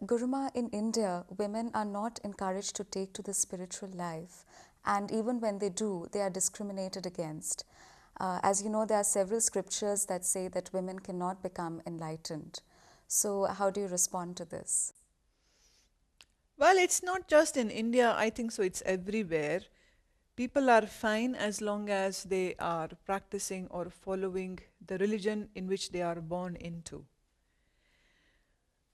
Guruma, in India, women are not encouraged to take to the spiritual life, and even when they do, they are discriminated against. As you know, there are several scriptures that say that women cannot become enlightened. So, how do you respond to this? Well, it's not just in India, I think so, it's everywhere. People are fine as long as they are practicing or following the religion in which they are born into.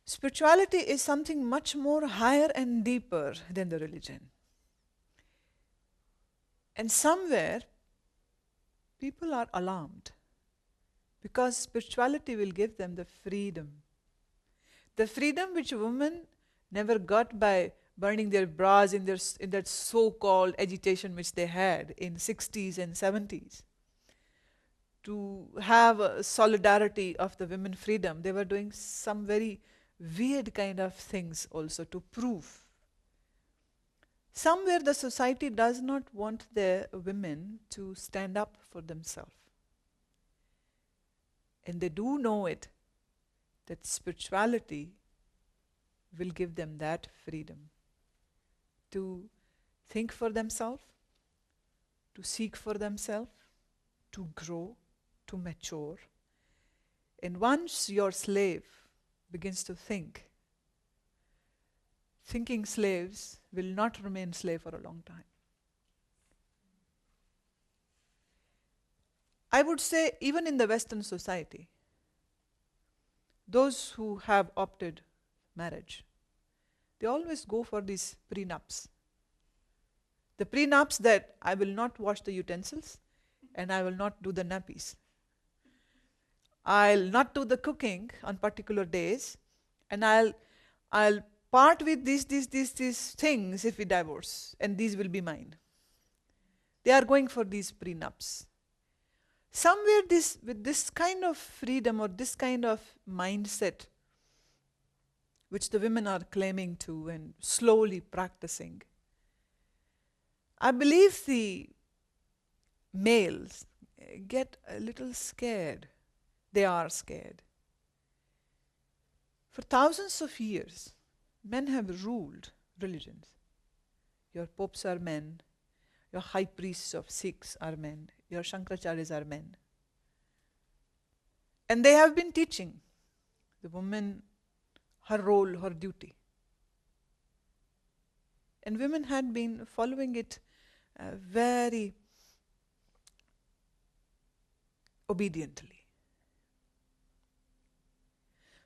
Spirituality is something much more higher and deeper than the religion. And somewhere, people are alarmed because spirituality will give them the freedom. The freedom which women never got by burning their bras in that so-called agitation which they had in 60s and 70s. To have a solidarity of the women freedom, they were doing some very weird kind of things also to prove. Somewhere the society does not want the women to stand up for themselves. And they do know it, that spirituality will give them that freedom to think for themselves, to seek for themselves, to grow, to mature. And once your slave begins to think, thinking slaves will not remain slave for a long time. I would say even in the Western society, those who have opted marriage, they always go for these prenups. The prenups that I will not wash the utensils and I will not do the nappies. I'll not do the cooking on particular days and I'll part with these things if we divorce and these will be mine. They are going for these prenups. Somewhere with this kind of freedom or this kind of mindset which the women are claiming to and slowly practicing, I believe the males get a little scared. They are scared. For thousands of years, men have ruled religions. Your popes are men, your high priests of Sikhs are men, your Shankaracharyas are men. And they have been teaching the woman her role, her duty. And women had been following it very obediently.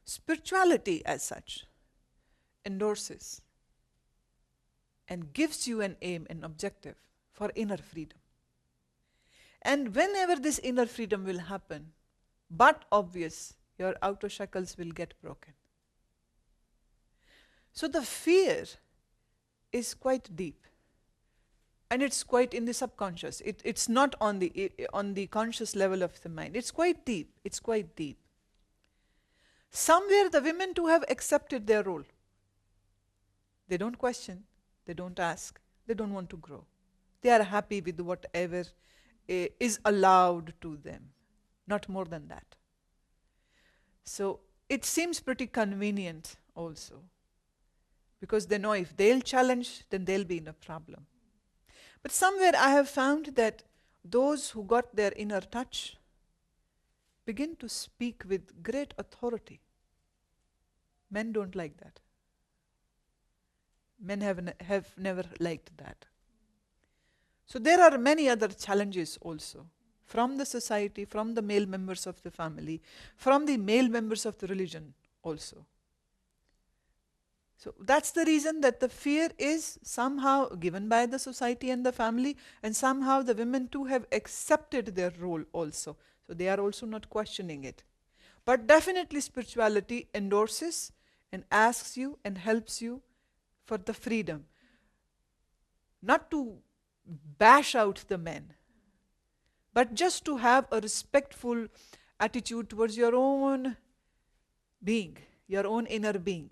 Spirituality, as such, endorses and gives you an aim, an objective for inner freedom. And whenever this inner freedom will happen, but obvious, your outer shackles will get broken. So the fear is quite deep. And it's quite in the subconscious. It's not on the conscious level of the mind. It's quite deep. It's quite deep. Somewhere the women too have accepted their role. They don't question. They don't ask. They don't want to grow. They are happy with whatever is allowed to them. Not more than that. So it seems pretty convenient also. Because they know if they'll challenge, then they'll be in a problem. But somewhere I have found that those who got their inner touch begin to speak with great authority. Men don't like that. Men have never liked that. So there are many other challenges also from the society, from the male members of the family, from the male members of the religion also. So that's the reason that the fear is somehow given by the society and the family, and somehow the women too have accepted their role also. So they are also not questioning it. But definitely spirituality endorses and asks you and helps you for the freedom. Not to bash out the men, but just to have a respectful attitude towards your own being, your own inner being.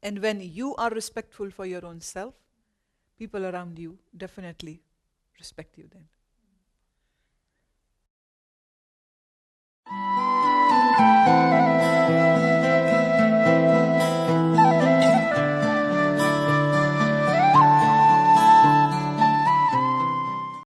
And when you are respectful for your own self, people around you definitely respect you then.